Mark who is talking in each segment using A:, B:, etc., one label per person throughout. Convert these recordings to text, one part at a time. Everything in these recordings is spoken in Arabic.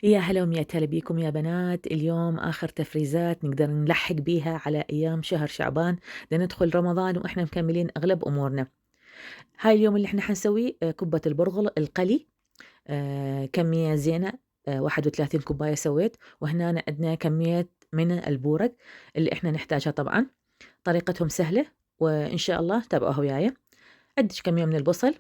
A: يا هلا ومية هلا بيكم يا بنات. اليوم آخر تفريزات نقدر نلحق بيها على أيام شهر شعبان لندخل رمضان وإحنا مكملين أغلب أمورنا. هاي اليوم اللي إحنا حنسويه كبة البرغل القلي. كمية زينة. 31 كوباية سويت، وهنا عندنا كمية من البورق اللي إحنا نحتاجها. طبعا طريقتهم سهلة وإن شاء الله تابعوها وياي. عندك كمية من البصل،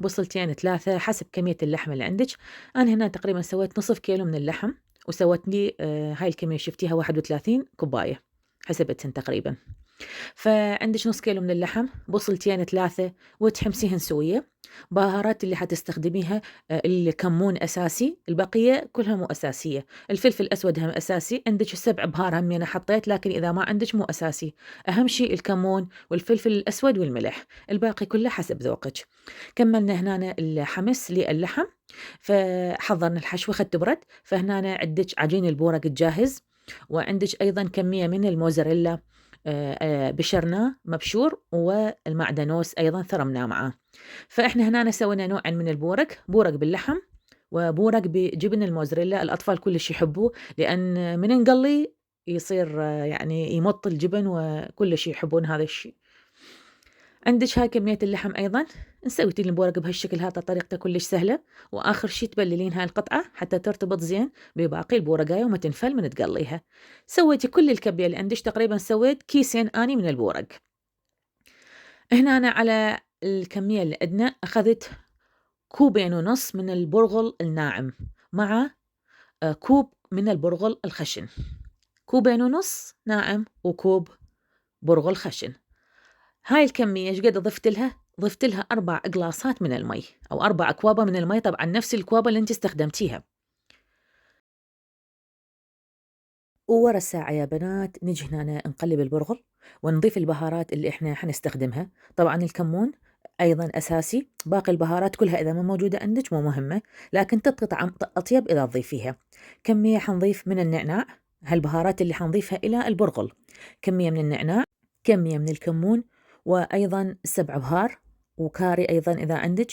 A: بصلتين 3 حسب كمية اللحم اللي عندك. أنا هنا تقريبا سويت نصف كيلو من اللحم، وسوت لي هاي الكمية شفتيها 31 كوباية، حسبتهن تقريبا. فعندك نص كيلو من اللحم، بصلتين 3 وتحمسيهن سوية. بهارات اللي حتستخدميها الكمون أساسي، البقية كلها مو أساسية. الفلفل الأسود هم أساسي، عندك 7 بهار هم أنا حطيت، لكن إذا ما عندك مو أساسي. أهم شيء الكمون والفلفل الأسود والملح، الباقي كله حسب ذوقك. كملنا هنا الحمس للحم، فحضرنا الحشوة خدت برد. فهنا عندك عجين البورق الجاهز، وعندك أيضا كمية من الموزاريلا بشرناه مبشور، والمعدنوس أيضا ثرمناه معاه. فإحنا هنا سوينا نوعا من البورق، بورق باللحم وبورق بجبن الموزاريلا. الأطفال كلش يحبوه، لأن من نقلي يصير يعني يمط الجبن وكلش يحبون هذا الشيء. عندك هاي كمية اللحم أيضا. سويتي البورق بهالشكل هذا، طريقته كلش سهلة. وآخر شي تبللين هاي القطعة حتى ترتبط زين بباقي البورقاية وما تنفل من تقليها. سويتي كل الكمية اللي عندك، تقريبا سويت كيسين آني من البورق. هنا أنا على الكمية اللي عندنا أخذت 2.5 كوب من البرغل الناعم، مع كوب من البرغل الخشن. 2.5 كوب ناعم وكوب برغل خشن. هاي الكمية ايش قد ضفت لها 4 قلاصات من المي، أو 4 أكوابة من المي، طبعا نفس الكوابة اللي انت استخدمتيها. وورا الساعة يا بنات نجي هنا نقلب البرغل ونضيف البهارات اللي احنا حنستخدمها. طبعا الكمون أيضا أساسي، باقي البهارات كلها إذا ما موجودة عندك مو مهمة، لكن تبقى طعم أطيب إذا تضيفيها. كمية حنضيف من النعناع، هالبهارات اللي حنضيفها إلى البرغل. كمية من النعناع، كمية من الكمون، وأيضا 7 بهار، وكاري أيضا إذا عندك.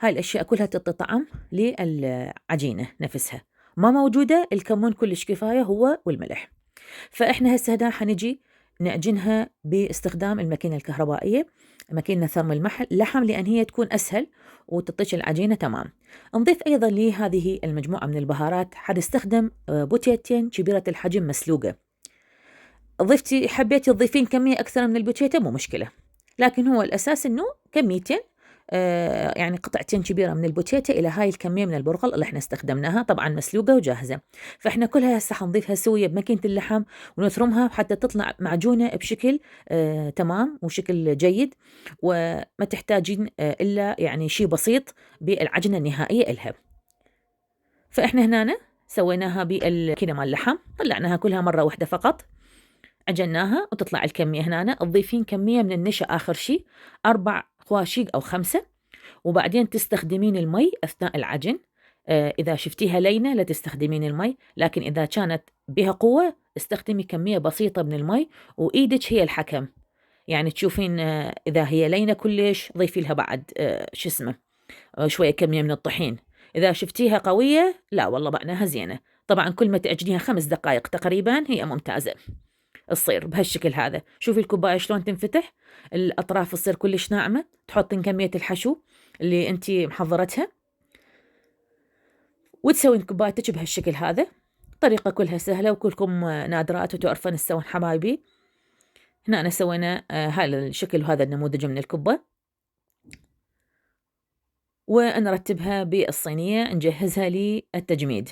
A: هاي الأشياء كلها تعطي طعم للعجينة نفسها. ما موجودة الكمون كلش كفاية هو والملح. فإحنا هسه هنا حنجي نعجنها باستخدام الماكينة الكهربائية، ماكينة ثرم اللحم، لأن هي تكون أسهل وتطيش العجينة تمام. نضيف أيضا لهذه المجموعة من البهارات، حنستخدم بوتيتين كبيرة الحجم مسلوقة. حبيتي تضيفين كمية أكثر من البوتيتا مو مشكلة، لكن هو الأساس إنه كميتين، يعني قطعتين كبيرة من البوتيتا إلى هاي الكمية من البرغل اللي احنا استخدمناها، طبعا مسلوقة وجاهزة. فاحنا كلها هسه حنضيفها سوية بماكينة اللحم ونثرمها حتى تطلع معجونة بشكل تمام وشكل جيد، وما تحتاجين إلا يعني شيء بسيط بالعجنة النهائية إلها. فاحنا هنا سويناها بالماكينة مال اللحم، طلعناها كلها مرة واحدة فقط، عجناها وتطلع الكمية. هنا تضيفين كمية من النشا آخر شي، 4 خواشيق أو 5، وبعدين تستخدمين المي أثناء العجن. إذا شفتيها لينة لا تستخدمين المي، لكن إذا كانت بها قوة استخدمي كمية بسيطة من المي، وإيدك هي الحكم. يعني تشوفين إذا هي لينة كلش ضيفي لها بعد شو اسمه شوية كمية من الطحين. إذا شفتيها قوية لا والله بعناها زينة. طبعا كل ما تعجنيها 5 دقائق تقريبا هي ممتازة تصير بهالشكل هذا. شوفي الكوباية شلون تنفتح، الأطراف تصير كلش ناعمة. تحطين كمية الحشو اللي انتي محضرتها وتسوين كوبايتك بهالشكل هذا. طريقة كلها سهلة وكلكم نادرات وتعرفون تسوون حبايبي. هنا أنا سوينا هذا الشكل وهذا النموذج من الكبة، ونرتبها بالصينية نجهزها للتجميد.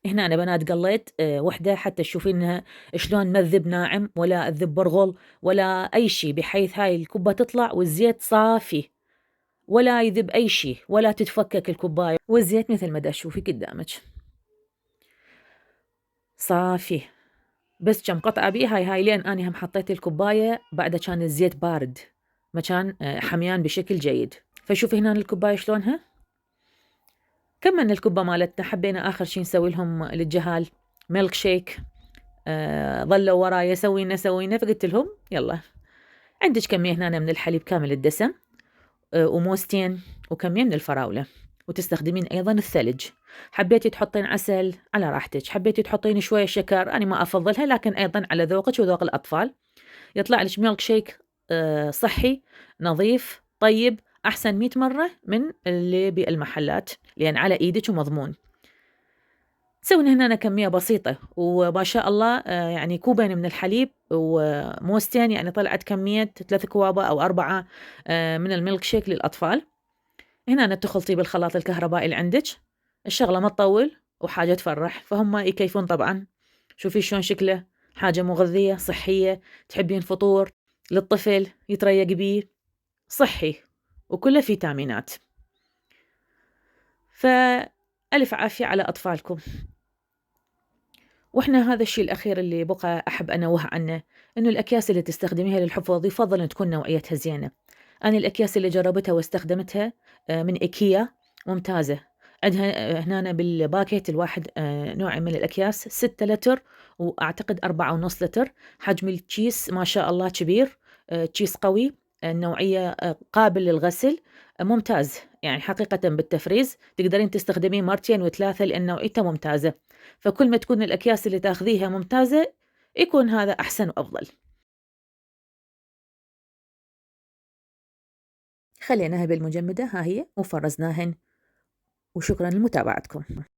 A: هنا أنا بنات قليت وحدة حتى تشوفينها شلون مذب ناعم، ولا أذب برغل ولا أي شيء، بحيث هاي الكبة تطلع والزيت صافي ولا يذب أي شيء ولا تتفكك الكوباية، والزيت مثل ما دا تشوفي قدامك صافي. بس كم قطعة بي هاي لين أنا هم حطيت الكوباية بعد كان الزيت بارد، ما كان حميان بشكل جيد. فشوفي هنا الكوباية شلونها. كملنا الكوبا مالتنا، حبينا آخر شي نسوي لهم للجهال ميلك شيك. ظلوا ورايا سوينا فقلت لهم يلا عندك كمية هنا من الحليب كامل الدسم، وموستين، وكمية من الفراولة. وتستخدمين أيضا الثلج. حبيتي تحطين عسل على راحتك، حبيتي تحطين شوية شكر، أنا ما أفضلها، لكن أيضا على ذوقك وذوق الأطفال. يطلع لك ميلك شيك صحي نظيف طيب، أحسن 100 مرة من اللي بالمحلات، لأن على إيدك ومضمون. تسوين هنا كمية بسيطة وما شاء الله يعني كوبين من الحليب وموستين، يعني طلعت كمية 3 كوابة أو 4 من الميلك شيك للأطفال. هنا تخلطي بالخلاط الكهربائي اللي عندك، الشغلة ما تطول وحاجة تفرح، فهم يكيفون طبعا. شوفي شلون شكله، حاجة مغذية صحية، تحبين فطور للطفل يتريق بيه، صحي وكله فيتامينات. فألف عافية على أطفالكم. وإحنا هذا الشيء الأخير اللي بقى أحب أنوه عنه، إنه الأكياس اللي تستخدميها للحفظ يفضل أن تكون نوعيتها زينة. أنا الأكياس اللي جربتها واستخدمتها من إيكيا ممتازة. عندها هنا بالباكيت الواحد نوع من الأكياس 6 لتر، وأعتقد 4.5 لتر. حجم الكيس ما شاء الله كبير، كيس قوي، النوعية قابل للغسل، ممتاز يعني حقيقة بالتفريز تقدرين تستخدمين مرتين وثلاثة لأن نوعيته ممتازة. فكل ما تكون الأكياس اللي تاخذيها ممتازة يكون هذا أحسن وأفضل. خليناها بالمجمدة، ها هي وفرزناهن، وشكرا لمتابعتكم.